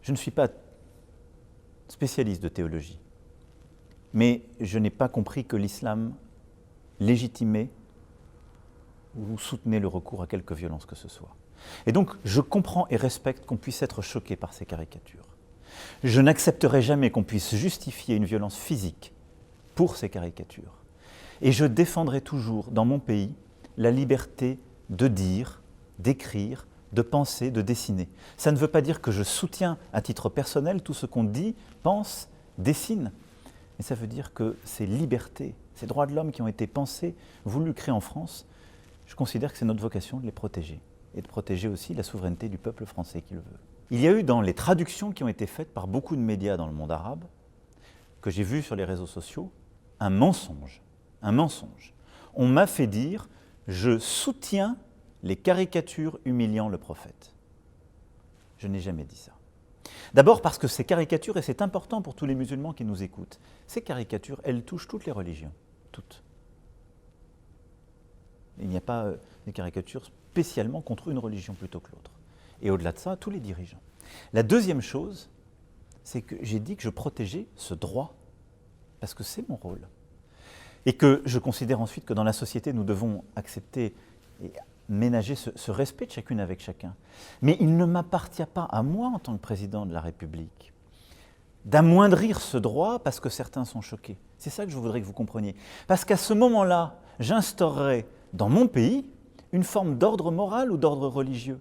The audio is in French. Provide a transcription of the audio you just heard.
Je ne suis pas spécialiste de théologie, mais je n'ai pas compris que l'islam légitimait ou soutenait le recours à quelque violence que ce soit. Et donc, je comprends et respecte qu'on puisse être choqué par ces caricatures. Je n'accepterai jamais qu'on puisse justifier une violence physique pour ces caricatures. Et je défendrai toujours, dans mon pays, la liberté de dire, d'écrire, de penser, de dessiner. Ça ne veut pas dire que je soutiens à titre personnel tout ce qu'on dit, pense, dessine. Mais ça veut dire que ces libertés, ces droits de l'homme qui ont été pensés, voulus, créés en France, je considère que c'est notre vocation de les protéger. Et de protéger aussi la souveraineté du peuple français qui le veut. Il y a eu dans les traductions qui ont été faites par beaucoup de médias dans le monde arabe, que j'ai vu sur les réseaux sociaux, un mensonge. Un mensonge. On m'a fait dire « je soutiens les caricatures humiliant le prophète ». Je n'ai jamais dit ça. D'abord parce que ces caricatures, et c'est important pour tous les musulmans qui nous écoutent, ces caricatures, elles touchent toutes les religions, toutes. Il n'y a pas de caricature spécialement contre une religion plutôt que l'autre. Et au-delà de ça, tous les dirigeants. La deuxième chose, c'est que j'ai dit que je protégeais ce droit, parce que c'est mon rôle. Et que je considère ensuite que dans la société, nous devons accepter et ménager ce respect de chacune avec chacun. Mais il ne m'appartient pas à moi, en tant que président de la République, d'amoindrir ce droit parce que certains sont choqués. C'est ça que je voudrais que vous compreniez. Parce qu'à ce moment-là, j'instaurerai dans mon pays une forme d'ordre moral ou d'ordre religieux.